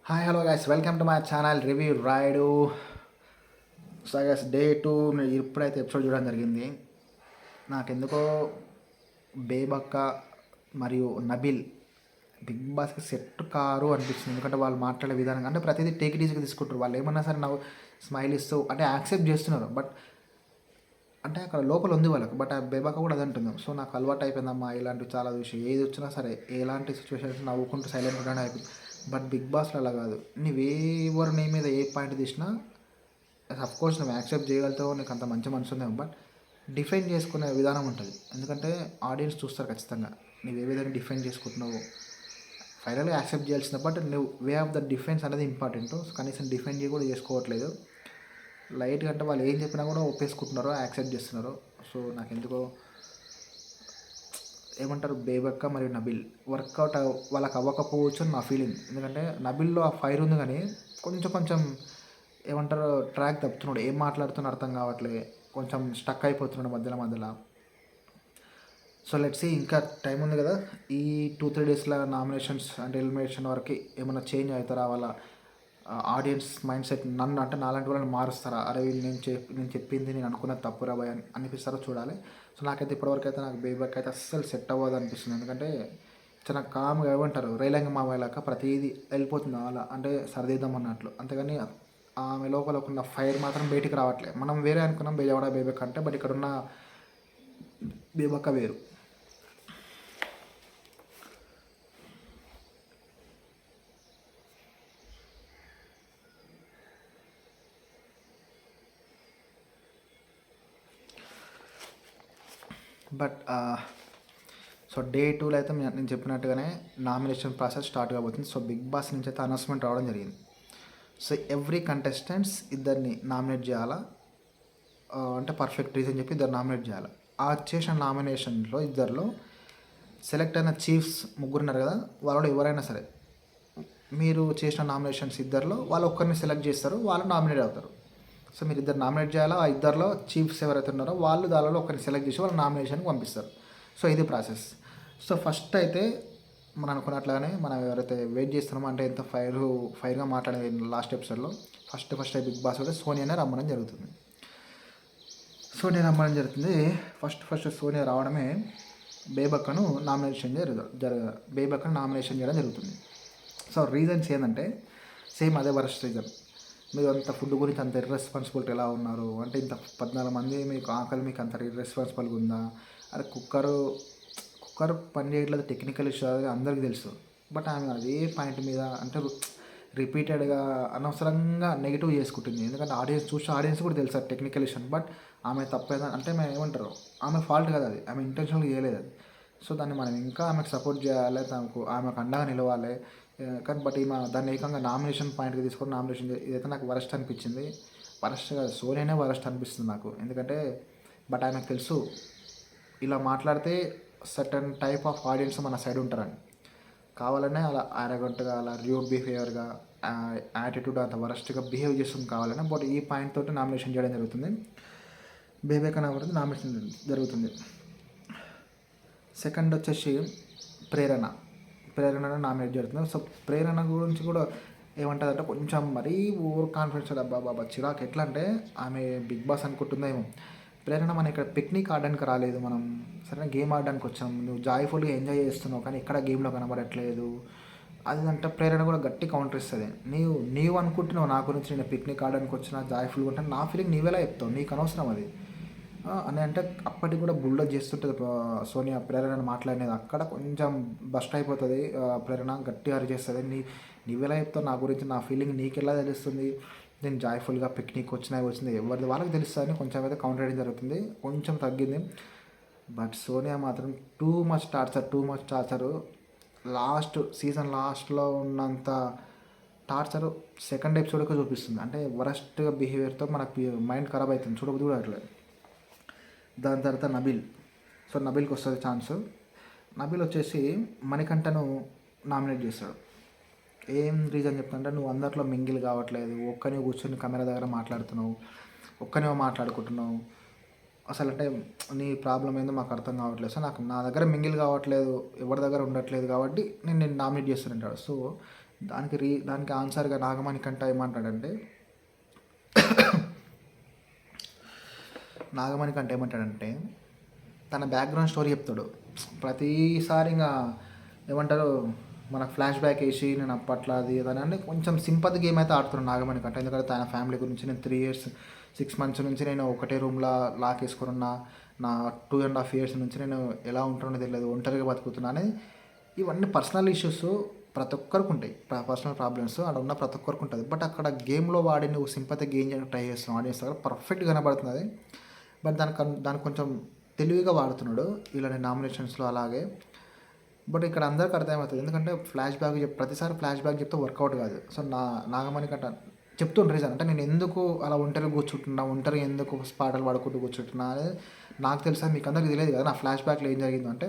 Hi hello guys, welcome to my channel review Rayudu. So guys, day 2 నేను ఇప్పుడైతే episode చూడడం జరిగింది. నాకెందుకో బేబక్క మరియు నబిల్ బిగ్ బాస్కి సెట్ కారు అనిపించింది. ఎందుకంటే వాళ్ళు మాట్లాడే విధానం అంటే ప్రతిదీ టేక్ ఇట్ ఈజీగా తీసుకుంటారు. వాళ్ళు ఏమన్నా సరే నవ్వు స్మైల్ ఇస్తూ అంటే యాక్సెప్ట్ చేస్తున్నారు. బట్ అంటే అక్కడ లోపల ఉంది వాళ్ళకి. బట్ ఆ బేబక్క కూడా అదే అంటుంది. సో నాకు అలవాటు అయిపోయిందమ్మా ఇలాంటివి చాలా చూసి. ఏది వచ్చినా సరే ఎలాంటి సిచ్యువేషన్స్ నవ్వుకుంటూ సైలెంట్ ఉండడం అయిపోయింది. బట్ బిగ్ బాస్లో అలా కాదు. నువ్వెవరు నీ మీద ఏ పాయింట్ తీసినా కోర్స్ నువ్వు యాక్సెప్ట్ చేయగలుగుతావు, నీకు అంత మంచి మనసు ఉందేమో. బట్ డిఫైన్ చేసుకునే విధానం ఉంటుంది. ఎందుకంటే ఆడియన్స్ చూస్తారు ఖచ్చితంగా నువ్వు ఏ విధంగా డిఫైన్ చేసుకుంటున్నావు. ఫైనల్గా యాక్సెప్ట్ చేయాల్సిందే. బట్ నువ్వు వే ఆఫ్ ద డిఫెన్స్ అనేది ఇంపార్టెంట్. కనీసం డిఫెండ్ కూడా చేసుకోవట్లేదు. లైట్గా అంటే వాళ్ళు ఏం చెప్పినా కూడా ఒప్పేసుకుంటున్నారు, యాక్సెప్ట్ చేస్తున్నారు. సో నాకు ఎందుకో ఏమంటారు, బేబక్క మరియు నబిల్ వర్కౌట్ వాళ్ళకి అవ్వకపోవచ్చు అని నా ఫీలింగ్. ఎందుకంటే నబిల్లో ఆ ఫైర్ ఉంది కానీ కొంచెం కొంచెం ఏమంటారు ట్రాక్ తప్పుతున్నాడు. ఏం మాట్లాడుతున్నా అర్థం కావట్లే, కొంచెం స్టక్ అయిపోతున్నాడు మధ్యలో మధ్యలో. సో లెట్స్ సీ, ఇంకా టైం ఉంది కదా. ఈ 2-3 డేస్లో నామినేషన్స్ అంటే ఎలిమినేషన్ వరకు ఏమైనా చేంజ్ అవుతారా వాళ్ళ ఆడియన్స్ మైండ్ సెట్, నన్ను అంటే నాలాంటి వాళ్ళని మారుస్తారా? అరే వీళ్ళు నేను చెప్పింది నేను అనుకున్నది తప్పురా భయ్ అని అనిపిస్తారో చూడాలి. సో నాకైతే ఇప్పటివరకు అయితే నాకు బేబక్ అయితే అస్సలు సెట్ అవ్వదు అనిపిస్తుంది. ఎందుకంటే చాలా కామ్గా ఏమంటారు రైలంగ మామయ్యలాక ప్రతిదీ వెళ్ళిపోతుంది అలా, అంటే సర్దిద్దాం అన్నట్లు. అంతేగాని ఆమె లోపల ఉన్న ఫైర్ మాత్రం బయటికి రావట్లేదు. మనం వేరే అనుకున్నాం బేజవాడ బేబక్ అంటే, బట్ ఇక్కడ ఉన్న బేబక్క వేరు. బట్ సో డే 2లో అయితే నేను చెప్పినట్టుగానే నామినేషన్ ప్రాసెస్ స్టార్ట్ కాబోతుంది. సో బిగ్ బాస్ నుంచి అయితే అనౌన్స్మెంట్ రావడం జరిగింది. సో ఎవ్రీ కంటెస్టెంట్స్ ఇద్దరిని నామినేట్ చేయాలా, అంటే పర్ఫెక్ట్ రీజన్ చెప్పి ఇద్దరు నామినేట్ చేయాలి. ఆ చేసిన నామినేషన్లో ఇద్దరిలో సెలెక్ట్ అయిన చీఫ్స్ ముగ్గురు ఉన్నారు కదా, వాళ్ళు ఎవరైనా సరే మీరు చేసిన నామినేషన్స్ ఇద్దరిలో వాళ్ళు ఒక్కరిని సెలెక్ట్ చేస్తారు, వాళ్ళు నామినేట్ అవుతారు. సో మీరు ఇద్దరు నామినేట్ చేయాలా, ఆ ఇద్దరిలో చీఫ్స్ ఎవరైతే ఉన్నారో వాళ్ళు దానిలో ఒకరిని సెలెక్ట్ చేసి వాళ్ళు నామినేషన్కి పంపిస్తారు. సో ఇది ప్రాసెస్. సో ఫస్ట్ అయితే మనం అనుకున్నట్లుగానే మనం ఎవరైతే వెయిట్ చేస్తున్నామో, అంటే ఎంత ఫైర్గా మాట్లాడేది లాస్ట్ ఎపిసోడ్లో ఫస్ట్ బిగ్ బాస్ కూడా సోనియానే రమ్మడం జరుగుతుంది. సోనియా రమ్మడం జరుగుతుంది. ఫస్ట్ సోనియా రావడమే బేబక్కను బేబక్కను నామినేషన్ చేయడం జరుగుతుంది. సో రీజన్స్ ఏంటంటే సేమ్ అదే వరస్ట్ రీజన్. మీరు అంత ఫుడ్ గురించి అంత ఇర్రెస్పాన్సిబిలిటీ ఎలా ఉన్నారు అంటే, ఇంత 14 మంది మీకు ఆకలి, మీకు అంత ఇర్రెస్పాన్సిబుల్గా ఉందా? అరే కుక్కర్ పని చేయట్లేదు, టెక్నికల్ ఇష్యూ అది అందరికీ తెలుసు. బట్ ఆమె అదే పాయింట్ మీద అంటే రిపీటెడ్గా అనవసరంగా నెగిటివ్ చేసుకుంటుంది. ఎందుకంటే ఆడియన్స్ కూడా తెలుసు టెక్నికల్ ఇష్యూ. బట్ ఆమె తప్పేదా అంటే మేము ఏమంటారు, ఆమె ఫాల్ట్ కదా అది, ఆమె ఇంటెన్షనల్గా చేయలేదు అది. సో దాన్ని మనం ఇంకా ఆమెకు సపోర్ట్ చేయాలి, ఆమెకు అండగా నిలవాలి. కానీ బట్ ఈమె దాన్ని ఏకంగా నామినేషన్ పాయింట్గా తీసుకొని నామినేషన్ ఇదైతే నాకు వరస్ట్ అనిపించింది. వరస్ట్ కాదు, సోనియానే వరస్ట్ అనిపిస్తుంది నాకు. ఎందుకంటే బట్ ఆయనకు తెలుసు ఇలా మాట్లాడితే సర్టన్ టైప్ ఆఫ్ ఆడియన్స్ మన సైడ్ ఉంటారని. కావాలనే అలా అరగంటగా అలా ర్యూడ్ బిహేవియర్గా యాటిట్యూడ్ అంత వరస్ట్గా బిహేవ్ చేస్తుంది కావాలనే. బట్ ఈ పాయింట్ తోటి నామినేషన్ చేయడం జరుగుతుంది. బేబేక నామినేషన్ జరుగుతుంది. సెకండ్ వచ్చేసి ప్రేరణను నామినేట్ జరుగుతుంది. సో ప్రేరణ గురించి కూడా ఏమంటుందంటే కొంచెం మరీ ఓవర్ కాన్ఫిడెన్స్. బాబా చిరాకు. ఎట్లా అంటే ఆమె బిగ్ బాస్ అనుకుంటుందేమో, ప్రేరణ మనం ఇక్కడ పిక్నిక్ ఆడడానికి రాలేదు, మనం సరైన గేమ్ ఆడడానికి వచ్చాం, నువ్వు జాయ్ఫుల్గా ఎంజాయ్ చేస్తున్నావు కానీ ఎక్కడ గేమ్లో కనబడట్లేదు అది అంటే ప్రేరణ కూడా గట్టి కౌంటర్ ఇస్తుంది. నీవు అనుకుంటున్నావు నా గురించి, నేను పిక్నిక్ ఆడడానికి వచ్చిన జాయ్ఫుల్గా ఉంటాను, నా ఫీలింగ్ నీవేలా చెప్తావు, నీకు అనవసరం అది అని అంటే అప్పటికి కూడా బుల్డోజ్ చేస్తుంటుంది సోనియా ప్రేరణ మాట్లాడినది. అక్కడ కొంచెం బస్ట్ అయిపోతుంది. ప్రేరణ గట్టిగా అరిచేస్తుంది. నీవెలా చెప్తావు నా గురించి, నా ఫీలింగ్ నీకెలా తెలుస్తుంది, నేను జాయ్ఫుల్గా పిక్నిక్ వచ్చింది ఎవరిది వాళ్ళకి తెలుస్తుందని కొంచెం అయితే కౌంటర్ వేయడం జరుగుతుంది. కొంచెం తగ్గింది. బట్ సోనియా మాత్రం టూ మచ్ టార్చరు. సీజన్ లాస్ట్లో ఉన్నంత టార్చరు సెకండ్ ఎపిసోడ్కి చూపిస్తుంది. అంటే వరస్ట్గా బిహేవియర్తో మనకి మైండ్ ఖరాబ్ అవుతుంది, చూడబుద్ధి కూడా అట్లేదు. దాని తర్వాత నబిల్కి వస్తుంది ఛాన్స్. నబిల్ వచ్చేసి మణికంఠను నామినేట్ చేస్తాడు. ఏం రీజన్ చెప్తానంటే, నువ్వు అందరిలో మింగిల్ కావట్లేదు, ఒక్కనే కూర్చొని కెమెరా దగ్గర మాట్లాడుతున్నావు, ఒక్కనే మాట్లాడుకుంటున్నావు, అసలు అంటే నీ ప్రాబ్లం ఏందో మాకు అర్థం కావట్లేదు. సో నా దగ్గర మింగిల్ కావట్లేదు, ఎవరి దగ్గర ఉండట్లేదు కాబట్టి నేను నామినేట్ చేస్తానంటాడు. సో దానికి ఆన్సర్గా నాగమణికంట ఏమంటాడంటే తన బ్యాక్గ్రౌండ్ స్టోరీ చెప్తాడు. ప్రతిసారి ఇంకా ఏమంటారు మన ఫ్లాష్ బ్యాక్ వేసి నేను అప్పట్లో అది అని కొంచెం సింపతి గేమ్ అయితే ఆడుతున్నాను నాగమణికంట. ఎందుకంటే తన ఫ్యామిలీ గురించి నేను 3 ఇయర్స్ 6 మంత్స్ నుంచి నేను ఒకటే రూమ్లో లాక్ వేసుకుని ఉన్న, నా 2.5 ఇయర్స్ నుంచి నేను ఎలా ఉంటున్నో తెలియదు, ఒంటరిగా బతుకుతున్నాను. ఇవన్నీ పర్సనల్ ఇష్యూస్ ప్రతి ఒక్కరికి ఉంటాయి, పర్సనల్ ప్రాబ్లమ్స్ అక్కడ ఉన్న ప్రతి ఒక్కరికి ఉంటుంది. బట్ అక్కడ గేమ్లో వాడి నువ్వు సింపతి గెయిన్ చేయడానికి ట్రై చేస్తున్నావు, ఆడియన్స్ దగ్గర పర్ఫెక్ట్గా కనబడుతుంది అది. బట్ దానికి కొంచెం తెలివిగా వాడుతున్నాడు ఇలాంటి నామినేషన్స్లో అలాగే. బట్ ఇక్కడ అందరికీ అర్థమవుతుంది, ఎందుకంటే ప్రతిసారి ఫ్లాష్ బ్యాక్ చెప్తే వర్కౌట్ కాదు. సో నాగమణికంట చెప్తుండ్రు రీజన్, అంటే నేను ఎందుకు అలా ఒంటరిగా కూర్చుంటున్నా, ఒంటరిగా ఎందుకు పాటలు పాడుకుంటూ కూర్చుంటున్నా అనేది నాకు తెలుసా, మీకు అందరికీ తెలియదు కదా నా ఫ్లాష్ బ్యాక్లో ఏం జరిగిందో అంటే.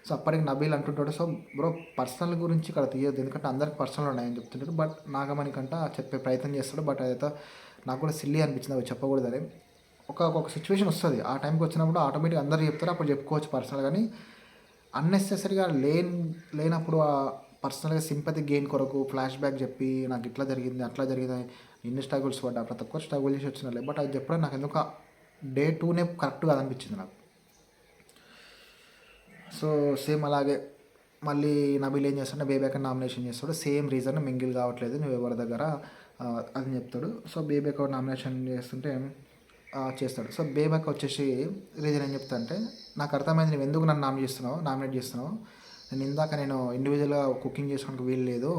సో అప్పటికి నబీల్ అంటుంటాడు, సో బ్రో పర్సనల్ గురించి ఇక్కడ తీయద్దు, ఎందుకంటే అందరికి పర్సనల్ ఉన్నాయని చెప్తుంటాడు. బట్ నాగమణికంట చెప్పే ప్రయత్నం చేస్తాడు. బట్ అదైతే నాకు కూడా సిల్లీ అనిపించింది, అవి చెప్పకూడదు. అది ఒక సిచ్యువేషన్ వస్తుంది, ఆ టైంకి వచ్చినప్పుడు ఆటోమేటిక్గా అందరూ చెప్తారు, అప్పుడు చెప్పుకోవచ్చు పర్సనల్. కానీ అన్నెసెసరీగా లేనప్పుడు పర్సనల్గా సింపతి గెయిన్ కొరకు ఫ్లాష్ బ్యాక్ చెప్పి నాకు ఇట్లా జరిగింది అట్లా జరిగింది, ఎన్ని స్ట్రగుల్స్ పడ్డా, ప్రతి ఒక్కరు స్ట్రగుల్ చేసి వచ్చినాలే. బట్ అది చెప్పడం నాకు ఎందుకు డే 2నే కరెక్ట్ కాదనిపించింది నాకు. సో సేమ్ అలాగే మళ్ళీ నబీల్ ఏం చేస్తాడు, బేబేక్ నామినేషన్ చేస్తాడు. సేమ్ రీజన్, మింగిల్ కావట్లేదు నువ్వు ఎవరి దగ్గర అని చెప్తాడు. సో బేబేక్ నామినేషన్ చేస్తుంటే చేస్తాడు. సో బేబేక్ వచ్చేసి రీజన్ ఏం చెప్తా అంటే, నాకు అర్థమైంది నువ్వు ఎందుకు నన్ను నామినేట్ చేస్తున్నావు. నేను ఇండివిజువల్గా కుకింగ్ చేసుకోవడానికి వీలు లేదు,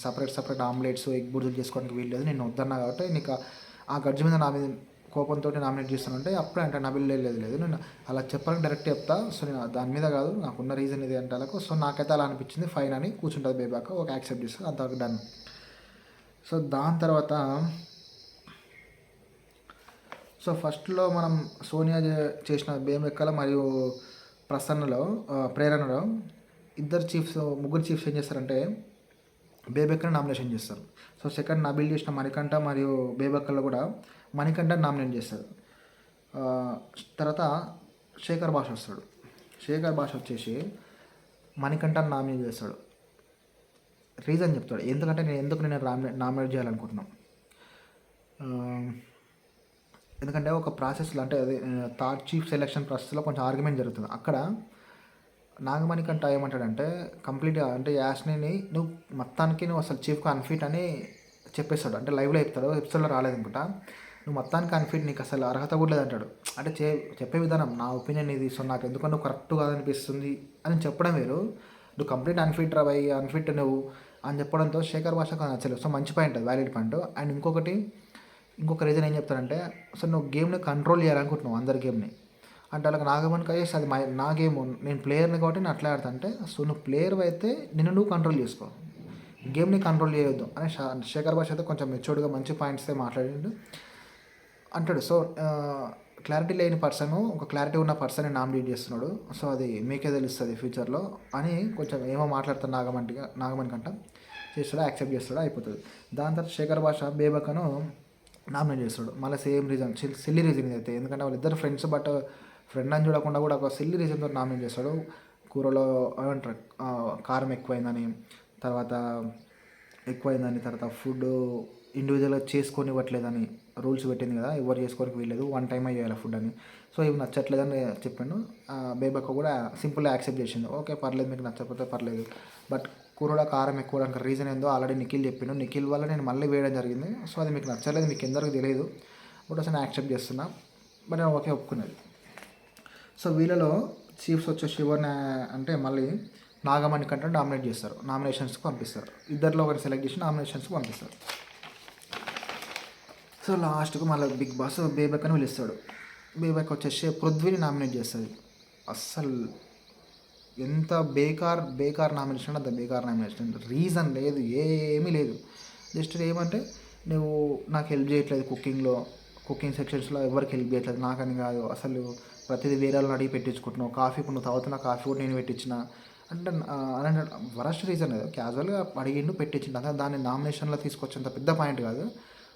సపరేట్ ఆమ్లెట్స్ ఎగ్ బుర్జులు చేసుకోవడానికి వీలు లేదు, నేను వద్దన్నా కాబట్టి నీకు ఆ గడ్జి మీద నా మీద కోపంతో నామినేట్ చేస్తాను అంటే, అప్పుడే అంటే నబిల్ లేదు నేను అలా చెప్పాలని డైరెక్ట్ చెప్తా. సో నేను దాని మీద కాదు, నాకున్న రీజన్ ఇది అంటే అలాగో. సో నాకైతే అలా అనిపించింది, ఫైన్ అని కూర్చుంటుంది బేబాక్. ఒక యాక్సెప్ట్ చేస్తుంది, అంతవరకు డన్. సో దాని తర్వాత ఫస్ట్లో మనం సోనియా చేసిన బేబెక్కల మరియు ప్రేరణలో ముగ్గురు చీఫ్స్ ఏం చేస్తారంటే బేబెక్కని నామినేషన్ చేస్తారు. సో సెకండ్ నబీల్ చేసిన మణికంఠ మరియు బేబెక్కల్లో కూడా మణికంఠ నామినేట్ చేస్తారు. తర్వాత శేఖర్ భాష వస్తాడు. శేఖర్ భాష వచ్చేసి మణికంఠని నామినేట్ చేస్తాడు. రీజన్ చెప్తాడు, ఎందుకంటే నేను నామినేట్ చేయాలనుకుంటున్నాను. ఎందుకంటే ఒక ప్రాసెస్లో, అంటే అదే థర్డ్ చీఫ్ సెలెక్షన్ ప్రాసెస్లో కొంచెం ఆర్గ్యుమెంట్ జరుగుతుంది. అక్కడ నాగమణికంఠ ఏమంటాడంటే కంప్లీట్గా, అంటే యాస్నిని నువ్వు అసలు చీఫ్గా అన్ఫిట్ అని చెప్పేస్తాడు. అంటే లైవ్లో చెప్తాడు, ఎపిసోడ్లో రాలేదనుకుంటా. నువ్వు మొత్తానికి అన్ఫిట్, నీకు అసలు అర్హత కూడా లేదంటాడు. అంటే చెప్పే విధానం, నా ఒపీనియన్ ఇది, సో నాకు ఎందుకంటే నువ్వు కరెక్ట్ కాదనిపిస్తుంది అని చెప్పడం వేరు, నువ్వు కంప్లీట్ అన్ఫిట్ నువ్వు అని చెప్పడంతో శేఖర్ భాషకు నచ్చలేదు. సో మంచి పాయింట్, అది వ్యాలిడ్ పాయింట్. అండ్ ఇంకొక రీజన్ ఏం చెప్తారంటే, అసలు నువ్వు గేమ్ని కంట్రోల్ చేయాలనుకుంటున్నావు, అందరి గేమ్ని. అంటే వాళ్ళకి నాగమణికి అయ్యేసి అది నా గేమ్, నేను ప్లేయర్ని కాబట్టి నేను అట్లా ఆడతా అంటే, సో నువ్వు ప్లేయర్ అయితే నువ్వు కంట్రోల్ చేసుకో, గేమ్ని కంట్రోల్ చేయొద్దు అని శేఖర్ భాష అయితే కొంచెం మెచ్యూర్డ్గా మంచి పాయింట్స్తే మాట్లాడిండు అంటాడు. సో క్లారిటీ లేని పర్సన్ ఒక క్లారిటీ ఉన్న పర్సన్ని నామినేట్ చేస్తున్నాడు, సో అది మీకే తెలుస్తుంది ఫ్యూచర్లో అని కొంచెం ఏమో మాట్లాడతాడు నాగమణికంట. చేస్తాడు, యాక్సెప్ట్ చేస్తాడు, అయిపోతుంది. దాని తర్వాత శేఖర్ భాష బేబకను నామినేట్ చేస్తాడు. మళ్ళీ సేమ్ రీజన్, సిల్లీ రీజన్ అయితే, ఎందుకంటే వాళ్ళిద్దరు ఫ్రెండ్స్, బట్ ఫ్రెండ్ అని చూడకుండా కూడా ఒక సిల్లీ రీజన్తో నామినేట్ చేస్తాడు. కూరలో ఏమంటారు కారం ఎక్కువైందని, తర్వాత ఫుడ్ ఇండివిజువల్గా చేసుకొని ఇవ్వట్లేదని రూల్స్ పెట్టింది కదా, ఎవరు చేసుకోనికి వీల్లేదు, 1 టైం చేయాలి ఫుడ్ అని. సో ఇవి నచ్చట్లేదని చెప్పాను. బేబక్క కూడా సింపుల్గా యాక్సెప్ట్ చేసింది, ఓకే పర్లేదు, మీకు నచ్చకపోతే పర్లేదు, బట్ కూరలో కారం ఎక్కువ అవడానికి రీజన్ ఏందో ఆల్రెడీ నిఖిల్ చెప్పిండు, నిఖిల్ వల్ల నేను మళ్ళీ వేయడం జరిగింది. సో అది మీకు నచ్చలేదు, మీకు ఎందరికి తెలియదు, బట్ అసలు నేను యాక్సెప్ట్ చేస్తున్నా, బట్ నేను ఓకే ఒప్పుకున్నది. సో వీళ్ళలో చీఫ్స్ వచ్చేసి ఎవరిని అంటే మళ్ళీ నాగమణికంట నామినేట్ చేస్తారు, నామినేషన్స్కి పంపిస్తారు. ఇద్దరిలో ఒకరిని సెలెక్ట్ చేసి నామినేషన్స్కి పంపిస్తారు. సో లాస్ట్కు మళ్ళీ బిగ్ బాస్ బేబక్ అని పిలుస్తాడు. బేబక్ వచ్చేసి పృథ్వీని నామినేట్ చేస్తుంది. అస్సలు ఎంత బేకార్ నామినేషన్, అంత బేకార్ నామినేషన్, రీజన్ లేదు, ఏమీ లేదు. జస్ట్ ఏమంటే నువ్వు నాకు హెల్ప్ చేయట్లేదు కుకింగ్ సెక్షన్స్లో ఎవరికి హెల్ప్ చేయట్లేదు, నాకని కాదు, అసలు ప్రతిదీ వేరే వాళ్ళని అడిగి పెట్టించుకుంటున్నావు, కాఫీ ఇప్పుడు నువ్వు తాగుతున్న కాఫీ కూడా నేను పెట్టించిన అంటే వరస్ట్ రీజన్ లేదు, క్యాజువల్గా అడిగిండు పెట్టించిండు, అంటే దాన్ని నామినేషన్లో తీసుకొచ్చేంత పెద్ద పాయింట్ కాదు.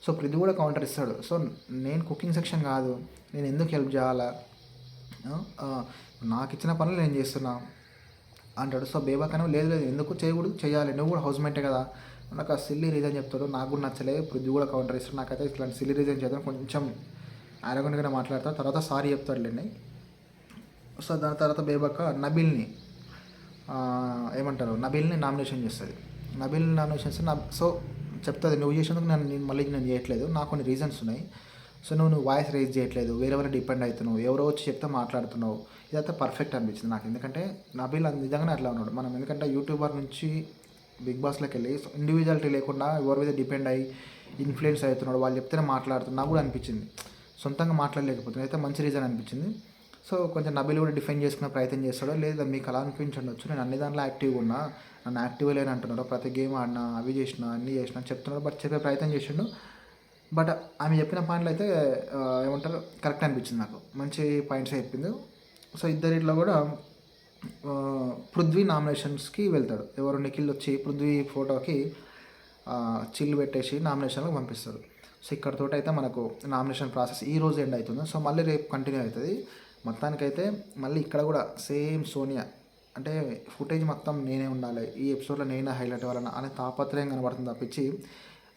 సో పృథ్వీ కూడా కౌంటర్ ఇస్తాడు, సో నేను కుకింగ్ సెక్షన్ కాదు, నేను ఎందుకు హెల్ప్ చేయాలా, నాకు ఇచ్చిన పనులు నేను చేస్తున్నా అంటాడు. సో బేబక్ అని లేదు ఎందుకు చేయకూడదు, చేయాలి, నువ్వు కూడా హౌస్ మేటే కదా, నాకు ఆ సిల్లీ రీజన్ చెప్తాడు, నాకు కూడా నచ్చలే. పృథ్వీ కూడా కౌంటర్ ఇస్తాడు. నాకైతే ఇట్లాంటి సిల్లీ రీజన్ చేద్దాం కొంచెం అరగొండగానే మాట్లాడతాడు. తర్వాత సారీ చెప్తాడులేండి. సో దాని తర్వాత బేబక్క నబిల్ని ఏమంటారు, నబిల్ని నామినేషన్ చేస్తుంది. నబిల్ నామినేషన్ చేస్తే సో చెప్తుంది, నువ్వు చేసేందుకు నేను చేయట్లేదు, నాకు కొన్ని రీజన్స్ ఉన్నాయి. సో నువ్వు వాయిస్ రైజ్ చేయట్లేదు, వేరే వాళ్ళని డిపెండ్ అవుతున్నావు, ఎవరో వచ్చి చెప్తే మాట్లాడుతున్నావు. ఇదంతా పర్ఫెక్ట్ అనిపించింది నాకు. ఎందుకంటే నబిల్ నిజంగానే అట్లా ఉన్నాడు. మనం ఎందుకంటే యూట్యూబర్ నుంచి బిగ్ బాస్లోకి వెళ్ళి ఇండివిజువాలిటీ లేకుండా ఎవరి మీద డిపెండ్ అయ్యి ఇన్ఫ్లుయెన్స్ అవుతున్నాడు, వాళ్ళు చెప్తేనే మాట్లాడుతున్నా కూడా అనిపించింది. సొంతంగా మాట్లాడలేకపోతుంది, అయితే మంచి రీజన్ అనిపించింది. సో కొంచెం నబిల్ కూడా డిఫెండ్ చేసుకునే ప్రయత్నం చేస్తాడో లేదా మీకు అలా అనిపించండొచ్చు. నేను అన్ని దాంట్లో యాక్టివ్గా ఉన్నా, నన్ను యాక్టివ్ లేని అంటున్నాడు, ప్రతి గేమ్ ఆడినా, అవి చేసినా, అన్నీ చేసినా చెప్తున్నాడు. బట్ చెప్పే ప్రయత్నం చేసిండు. బట్ ఆమె చెప్పిన పాయింట్లు అయితే ఏమంటారు కరెక్ట్ అనిపించింది నాకు, మంచి పాయింట్స్ చెప్పింది. సో ఇద్దరిట్లో కూడా పృథ్వీ నామినేషన్స్కి వెళ్తాడు. ఎవరు నిఖిల్ వచ్చి పృథ్వీ ఫోటోకి చిల్లు పెట్టేసి నామినేషన్లకు పంపిస్తారు. సో ఇక్కడతోటి అయితే మనకు నామినేషన్ ప్రాసెస్ ఈ రోజు ఎండ్ అవుతుంది. సో మళ్ళీ రేపు కంటిన్యూ అవుతుంది. మొత్తానికైతే మళ్ళీ ఇక్కడ కూడా సేమ్ సోనియా అంటే ఫుటేజ్ మొత్తం నేనే ఉండాలి, ఈ ఎపిసోడ్లో నేనే హైలైట్ అవ్వాలన్న అనే తాపత్రయం కనబడుతుంది తప్పించి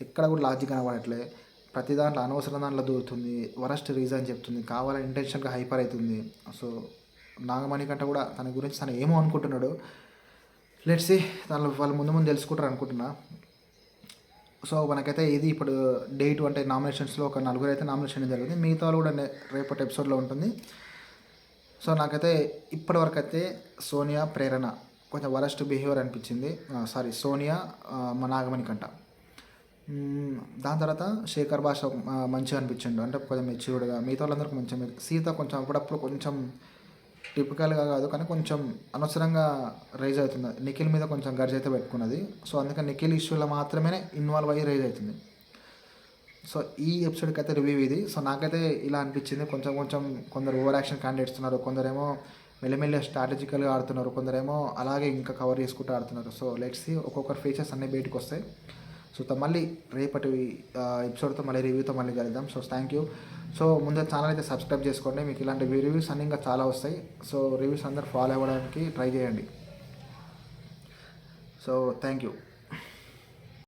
ఎక్కడ కూడా లాజిక్ కనబడట్లే. ప్రతి దాంట్లో అనవసరం దాంట్లో దూరుతుంది, వరస్ట్ రీజన్ చెప్తుంది, కావాలని ఇంటెన్షన్గా హైపర్ అవుతుంది. సో నాగమణి కంటే కూడా తన గురించి తను ఏమో అనుకుంటున్నాడు. లెట్స్ సీ, వాళ్ళు ముందు ముందు తెలుసుకుంటారు అనుకుంటున్నా. సో మనకైతే ఇది ఇప్పుడు డేట్ అంటే నామినేషన్స్లో ఒక 4 అయితే నామినేషన్ జరిగింది. మిగతా వాళ్ళు కూడా రేపటి ఎపిసోడ్లో ఉంటుంది. సో నాకైతే ఇప్పటివరకు అయితే సోనియా, ప్రేరణ కొంచెం వరస్ట్ బిహేవియర్ అనిపించింది. సోనియా నాగమణి కంట. దాని తర్వాత శేఖర్ భాష మంచిగా అనిపించిండు, అంటే కొంచెం మెచ్యూర్డ్గా. మిగతా వాళ్ళందరికీ కొంచెం సీత కొంచెం అప్పుడప్పుడు కొంచెం టిపికల్గా కాదు కానీ కొంచెం అనవసరంగా రైజ్ అవుతుంది. నిఖిల్ మీద కొంచెం గర్జ్ అయితే పెట్టుకున్నది. సో అందుకని నిఖిల్ ఇష్యూలో మాత్రమే ఇన్వాల్వ్ అయ్యి రైజ్ అవుతుంది. సో ఈ ఎపిసోడ్కి అయితే రివ్యూ ఇది. సో నాకైతే ఇలా అనిపించింది, కొంచెం కొందరు ఓవర్ యాక్షన్ క్యాండిడేట్స్ ఉన్నారు, కొందరేమో మెల్లమెల్ల స్ట్రాటజికల్గా ఆడుతున్నారు, కొందరేమో అలాగే ఇంకా కవర్ చేసుకుంటూ ఆడుతున్నారు. సో లెట్స్ సీ, ఒక్కొక్కరు ఫీచర్స్ అన్నీ బయటకు వస్తాయి. సో మళ్ళీ రేపటి ఎపిసోడ్తో మళ్ళీ రివ్యూతో మళ్ళీ కలుద్దాం. So thank you. సో ముందే ఛానల్ అయితే సబ్స్క్రైబ్ చేసుకోండి, మీకు ఇలాంటి రివ్యూస్ అన్నీ ఇంకా చాలా వస్తాయి. సో రివ్యూస్ అందరూ ఫాలో అవ్వడానికి ట్రై చేయండి. So thank you.